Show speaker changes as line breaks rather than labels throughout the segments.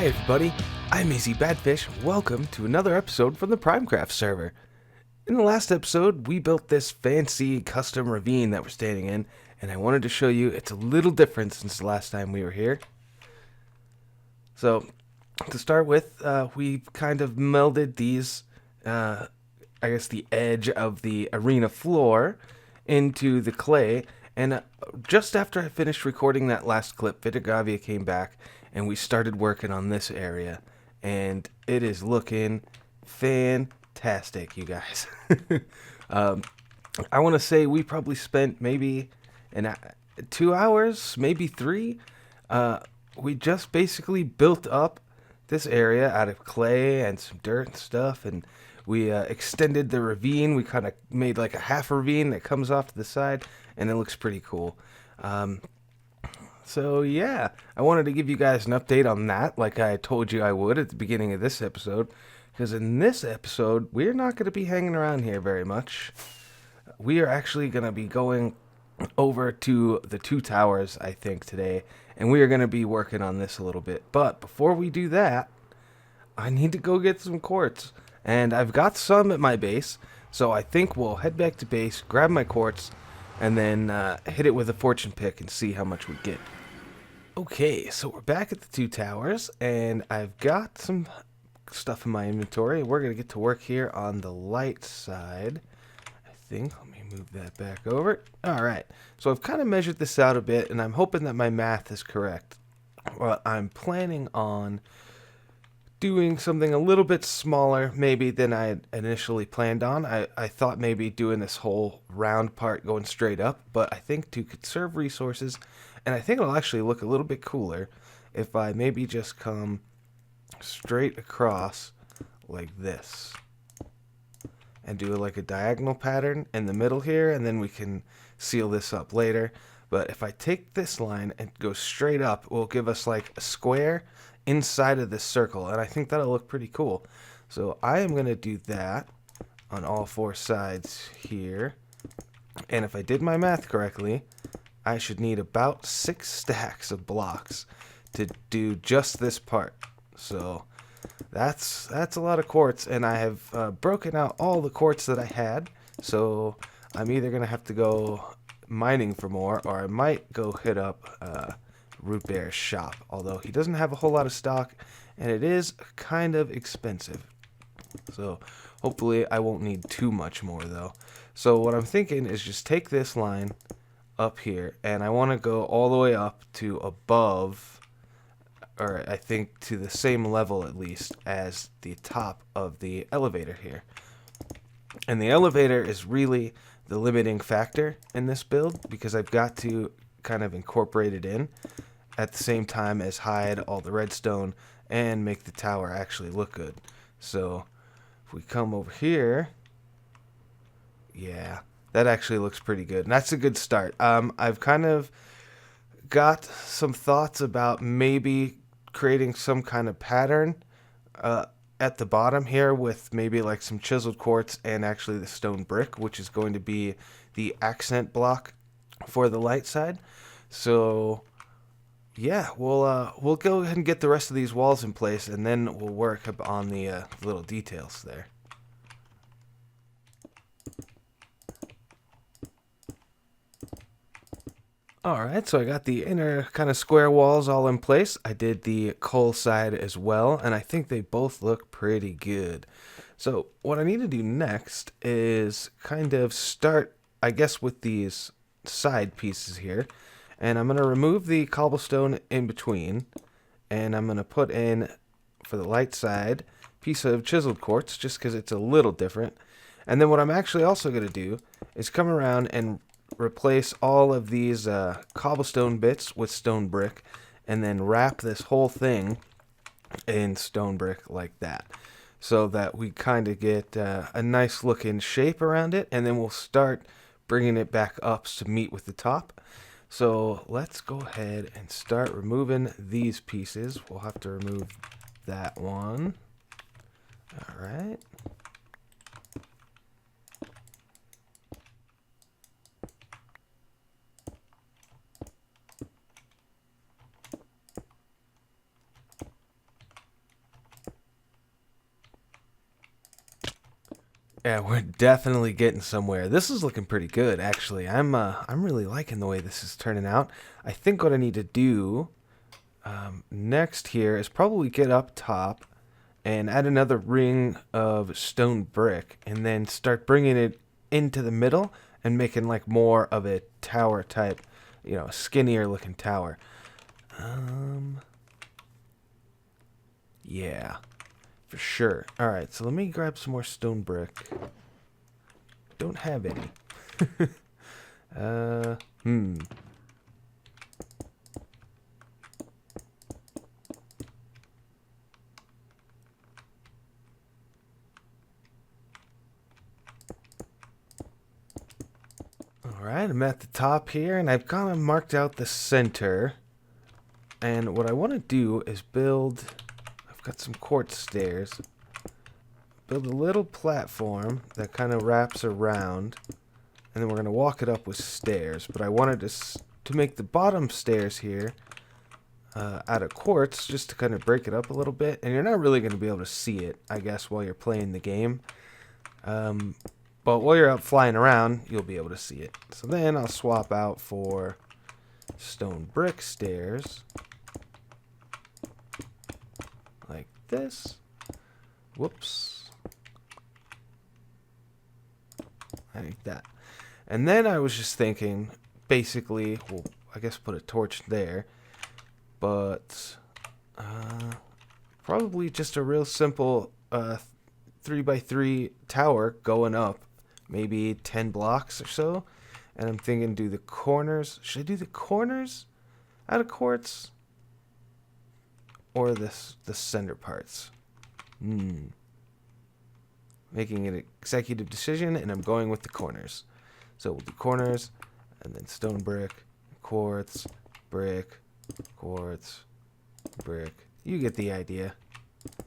Hi everybody, I'm Easy Badfish. Welcome to another episode from the PrimeCraft server. In the last episode, we built this fancy custom ravine that we're standing in, and I wanted to show you it's a little different since the last time we were here. So, to start with, we kind of melded these, I guess the edge of the arena floor into the clay, and just after I finished recording that last clip, Vidargavia came back and we started working on this area, and it is looking fantastic, you guys. I want to say we probably spent maybe 2 hours, maybe 3. We just basically built up this area out of clay and some dirt and stuff, and we extended the ravine. We kind of made like a half ravine that comes off to the side, and it looks pretty cool. So yeah, I wanted to give you guys an update on that, like I told you I would at the beginning of this episode, because in this episode, we're not going to be hanging around here very much. We are actually going to be going over to the 2 towers, I think, today, and we are going to be working on this a little bit. But before we do that, I need to go get some quartz, and I've got some at my base, so I think we'll head back to base, grab my quartz, and then hit it with a fortune pick and see how much we get. Okay, so we're back at the 2 towers, and I've got some stuff in my inventory. We're going to get to work here on the light side, I think. Let me move that back over. Alright, so I've kind of measured this out a bit, and I'm hoping that my math is correct. Well, I'm planning on doing something a little bit smaller maybe than I had initially planned on. I thought maybe doing this whole round part going straight up, but I think to conserve resources, and I think it'll actually look a little bit cooler if I maybe just come straight across like this and do like a diagonal pattern in the middle here, and then we can seal this up later. But if I take this line and go straight up, it will give us like a square inside of this circle, and I think that'll look pretty cool. So I am going to do that on all 4 sides here, and if I did my math correctly, I should need about 6 stacks of blocks to do just this part. So that's a lot of quartz, and I have broken out all the quartz that I had, so I'm either going to have to go mining for more, or I might go hit up Root Bear's shop, although he doesn't have a whole lot of stock, and it is kind of expensive. So hopefully I won't need too much more, though. So what I'm thinking is just take this line up here, and I want to go all the way up to above, or I think to the same level at least as the top of the elevator here. And the elevator is really the limiting factor in this build, because I've got to kind of incorporate it in at the same time as hide all the redstone and make the tower actually look good. So if we come over here, yeah, that actually looks pretty good, and that's a good start. I've kind of got some thoughts about maybe creating some kind of pattern at the bottom here with maybe like some chiseled quartz and actually the stone brick, which is going to be the accent block for the light side. So yeah, we'll go ahead and get the rest of these walls in place, and then we'll work on the little details there. Alright, so I got the inner kind of square walls all in place. I did the coal side as well, and I think they both look pretty good. So what I need to do next is kind of start, I guess, with these side pieces here. And I'm going to remove the cobblestone in between, and I'm going to put in, for the light side, piece of chiseled quartz, just because it's a little different. And then what I'm actually also going to do is come around and replace all of these cobblestone bits with stone brick, and then wrap this whole thing in stone brick like that, so that we kind of get a nice looking shape around it, and then we'll start bringing it back up to meet with the top. So let's go ahead and start removing these pieces. We'll have to remove that one. Alright. Yeah, we're definitely getting somewhere. This is looking pretty good, actually. I'm really liking the way this is turning out. I think what I need to do next here is probably get up top and add another ring of stone brick, and then start bringing it into the middle and making like more of a tower type, you know, skinnier looking tower. Yeah. For sure. Alright, so let me grab some more stone brick. Don't have any. Alright, I'm at the top here, and I've kind of marked out the center. And what I want to do is build... I've got some quartz stairs. Build a little platform that kind of wraps around, and then we're going to walk it up with stairs. But I wanted to make the bottom stairs here out of quartz, just to kind of break it up a little bit. And you're not really going to be able to see it, I guess, while you're playing the game. But while you're out flying around, you'll be able to see it. So then I'll swap out for stone brick stairs. Like this. Whoops. Like that. And then I was just thinking, basically, well, I guess put a torch there. But probably just a real simple 3x3 tower going up. Maybe 10 blocks or so. And I'm thinking, do the corners. Should I do the corners out of quartz? Or the center parts? Making an executive decision, and I'm going with the corners. So we'll do corners, and then stone brick, quartz, brick, quartz, brick. You get the idea.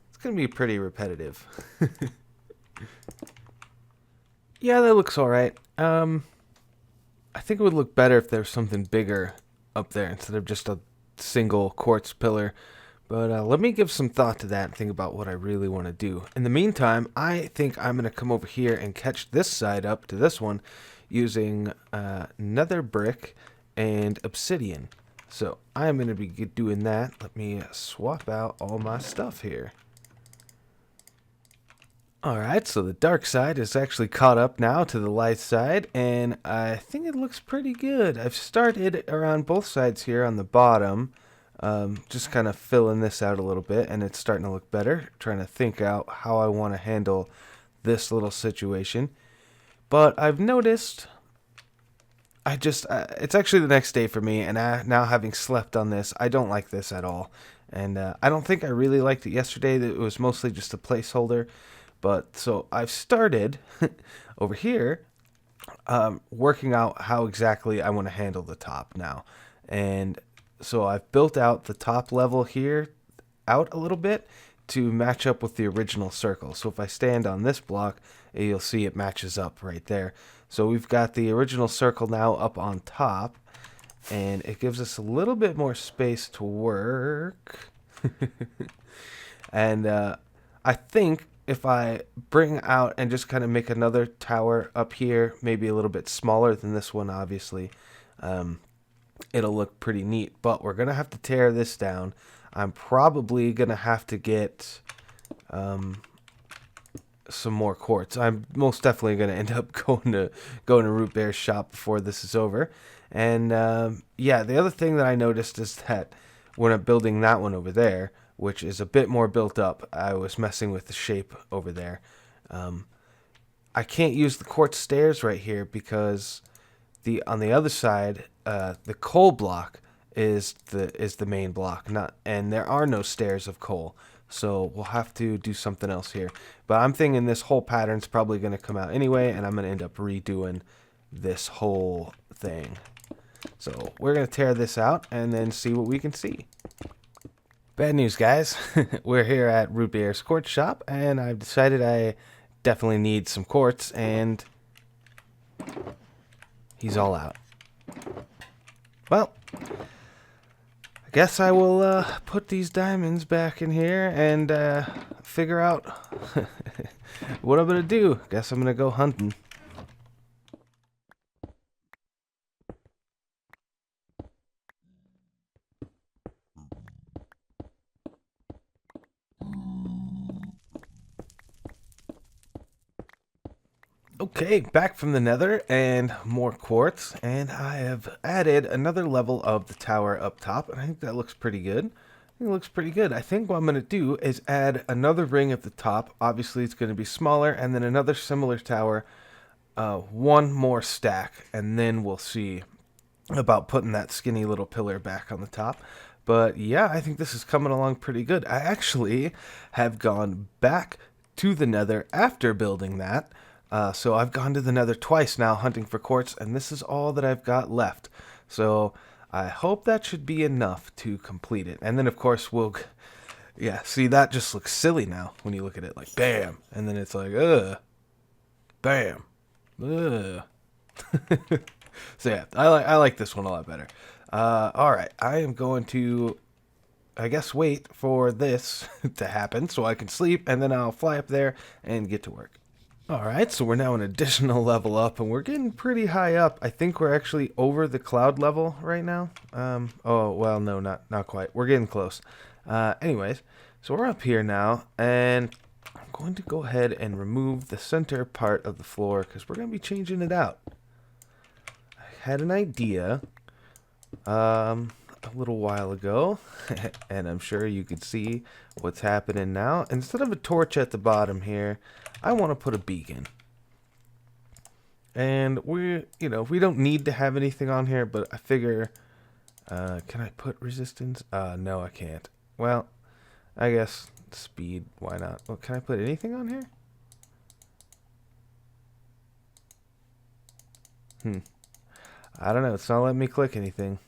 It's going to be pretty repetitive. Yeah, that looks alright. I think it would look better if there was something bigger up there instead of just a single quartz pillar. But let me give some thought to that and think about what I really want to do. In the meantime, I think I'm going to come over here and catch this side up to this one using nether brick and obsidian. So I'm going to be doing that. Let me swap out all my stuff here. Alright, so the dark side is actually caught up now to the light side, and I think it looks pretty good. I've started around both sides here on the bottom, just kind of filling this out a little bit, and it's starting to look better. Trying to think out how I want to handle this little situation. But I've noticed, it's actually the next day for me, and now having slept on this, I don't like this at all. And I don't think I really liked it yesterday. It was mostly just a placeholder. But so I've started over here working out how exactly I want to handle the top now. And so I've built out the top level here out a little bit to match up with the original circle. So if I stand on this block, you'll see it matches up right there. So we've got the original circle now up on top, and it gives us a little bit more space to work. And I think if I bring out and just kind of make another tower up here, maybe a little bit smaller than this one, obviously, it'll look pretty neat. But we're going to have to tear this down. I'm probably going to have to get some more quartz. I'm most definitely going to end up going to Root Bear's shop before this is over. And yeah, the other thing that I noticed is that when I'm building that one over there, which is a bit more built up, I was messing with the shape over there. I can't use the quartz stairs right here because on the other side, the coal block is the main block, and there are no stairs of coal. So we'll have to do something else here. But I'm thinking this whole pattern's probably going to come out anyway, and I'm going to end up redoing this whole thing. So we're going to tear this out and then see what we can see. Bad news, guys. We're here at Root Bear's quartz shop, and I've decided I definitely need some quartz, and he's all out. Well, I guess I will put these diamonds back in here and figure out what I'm gonna do? Guess I'm gonna go hunting. Okay, back from the nether and more quartz, and I have added another level of the tower up top, and I think that looks pretty good. I think it looks pretty good. I think what I'm going to do is add another ring at the top. Obviously, it's going to be smaller, and then another similar tower, one more stack, and then we'll see about putting that skinny little pillar back on the top. But yeah, I think this is coming along pretty good. I actually have gone back to the nether after building that. So I've gone to the nether twice now hunting for quartz, and this is all that I've got left. So I hope that should be enough to complete it. And then, of course, yeah, see, that just looks silly now when you look at it, like, bam. And then it's like, bam, ugh. So yeah, I like this one a lot better. Alright, I am going to, I guess, wait for this to happen so I can sleep, and then I'll fly up there and get to work. Alright, so we're now an additional level up, and we're getting pretty high up. I think we're actually over the cloud level right now. Oh, well, no, not quite. We're getting close. Anyways, so we're up here now, and I'm going to go ahead and remove the center part of the floor, because we're going to be changing it out. I had an idea a little while ago, and I'm sure you can see what's happening now. Instead of a torch at the bottom here, I want to put a beacon. And we don't need to have anything on here, but I figure, can I put resistance? No, I can't. Well, I guess speed, why not? Well, can I put anything on here? I don't know, it's not letting me click anything.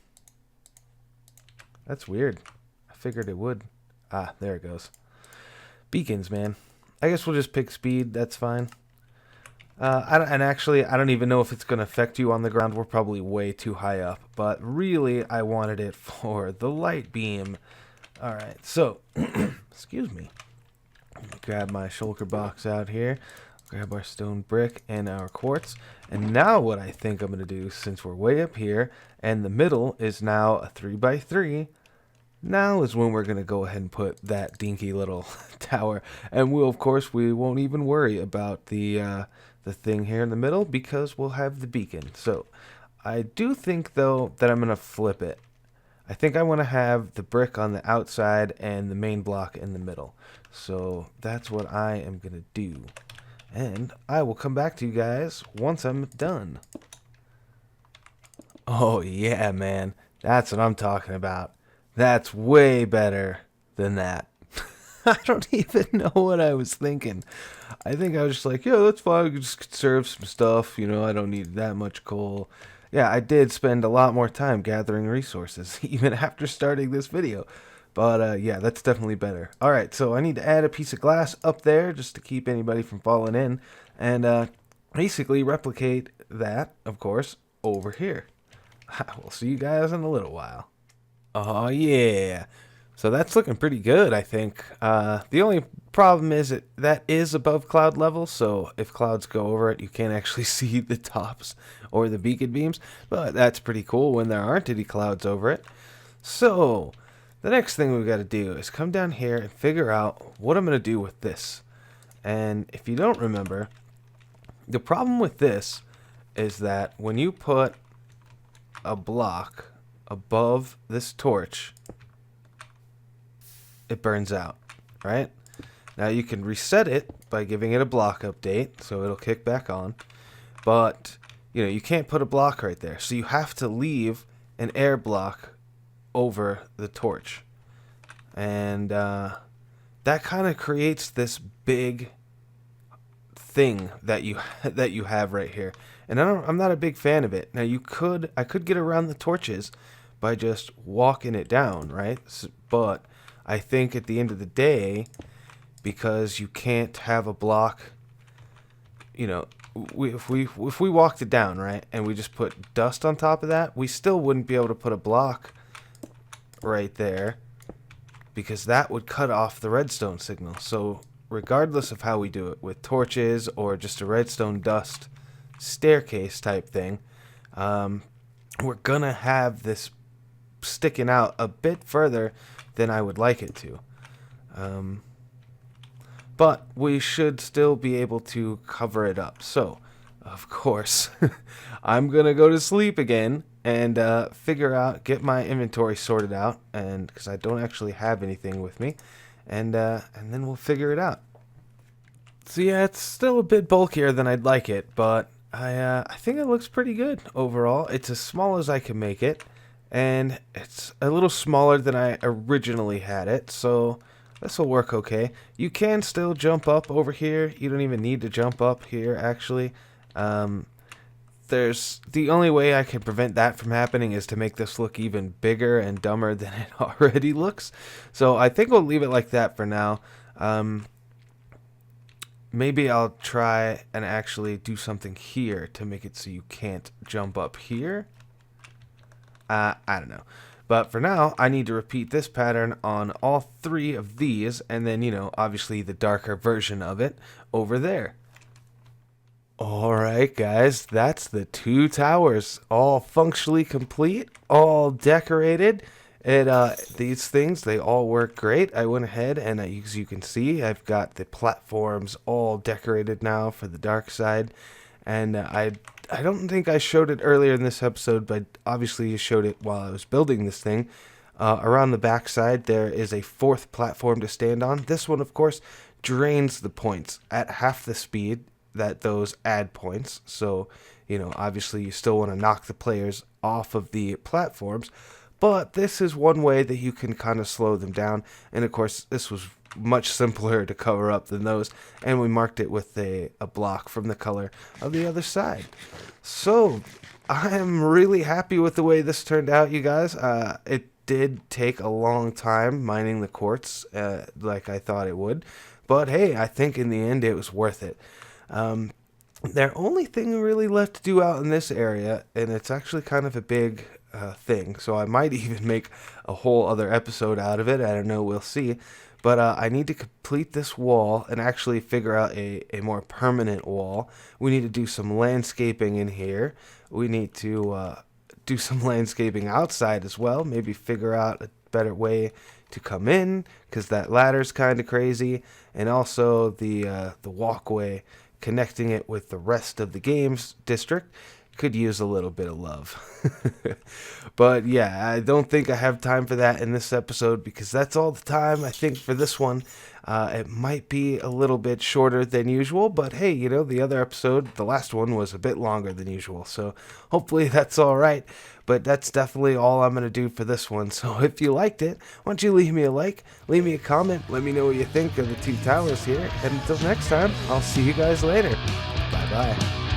That's weird. I figured it would. Ah, there it goes. Beacons, man. I guess we'll just pick speed. That's fine. And actually, I don't even know if it's going to affect you on the ground. We're probably way too high up. But really, I wanted it for the light beam. Alright, so, excuse me. Let me grab my shulker box out here. Grab our stone brick and our quartz. And now what I think I'm going to do, since we're way up here, and the middle is now a 3x3, now is when we're going to go ahead and put that dinky little tower. And we'll, of course, we won't even worry about the thing here in the middle, because we'll have the beacon. So I do think, though, that I'm going to flip it. I think I want to have the brick on the outside and the main block in the middle. So that's what I am going to do. And I will come back to you guys once I'm done. Oh, yeah, man. That's what I'm talking about. That's way better than that. I don't even know what I was thinking. I think I was just like, yeah, that's fine. I can just conserve some stuff. You know, I don't need that much coal. Yeah, I did spend a lot more time gathering resources, even after starting this video. But, yeah, that's definitely better. Alright, so I need to add a piece of glass up there just to keep anybody from falling in. And, basically replicate that, of course, over here. We'll see you guys in a little while. Oh, yeah. So that's looking pretty good, I think. The only problem is that is above cloud level, so if clouds go over it, you can't actually see the tops or the beacon beams. But that's pretty cool when there aren't any clouds over it. So the next thing we've got to do is come down here and figure out what I'm going to do with this. And if you don't remember, the problem with this is that when you put a block above this torch, it burns out, right? Now you can reset it by giving it a block update, so it'll kick back on. But, you know, you can't put a block right there. So you have to leave an air block over the torch. And that kind of creates this big thing that you have right here. And I'm not a big fan of it. Now I could get around the torches by just walking it down, right? But I think at the end of the day, because you can't have a block, you know, if we walked it down, right, and we just put dust on top of that, we still wouldn't be able to put a block right there, because that would cut off the redstone signal. So regardless of how we do it, with torches or just a redstone dust staircase type thing, we're gonna have this sticking out a bit further than I would like it to. But we should still be able to cover it up. So, of course, I'm gonna go to sleep again and get my inventory sorted out, and because I don't actually have anything with me, and then we'll figure it out. So yeah, it's still a bit bulkier than I'd like it, but I think it looks pretty good overall. It's as small as I can make it, and it's a little smaller than I originally had it, so this will work okay. You can still jump up over here. You don't even need to jump up here, actually. There's the only way I can prevent that from happening is to make this look even bigger and dumber than it already looks. So I think we'll leave it like that for now. Maybe I'll try and actually do something here to make it so you can't jump up here. I don't know. But for now, I need to repeat this pattern on all 3 of these, and then, you know, obviously the darker version of it over there. Alright guys, that's the 2 towers, all functionally complete, all decorated. These things, they all work great. I went ahead and as you can see, I've got the platforms all decorated now for the dark side. And I don't think I showed it earlier in this episode, but obviously you showed it while I was building this thing. Around the back side, there is a 4th platform to stand on. This one, of course, drains the points at half the speed that those add points. So, you know, obviously you still want to knock the players off of the platforms, but this is one way that you can kind of slow them down. And of course, this was much simpler to cover up than those, and we marked it with a block from the color of the other side. So I am really happy with the way this turned out, you guys. It did take a long time mining the quartz, like I thought it would, but hey, I think in the end it was worth it. Their only thing really left to do out in this area, and it's actually kind of a big thing, so I might even make a whole other episode out of it. I don't know, we'll see. But I need to complete this wall and actually figure out a more permanent wall. We need to do some landscaping in here. We need to do some landscaping outside as well. Maybe figure out a better way to come in, because that ladder's kind of crazy. And also the walkway connecting it with the rest of the games district could use a little bit of love. But yeah, I don't think I have time for that in this episode, because that's all the time I think for this one. It might be a little bit shorter than usual, but hey, you know, the other episode, the last one, was a bit longer than usual, so hopefully that's all right. But that's definitely all I'm going to do for this one. So if you liked it, why don't you leave me a like, leave me a comment, let me know what you think of the 2 towers here, and until next time, I'll see you guys later. Bye bye.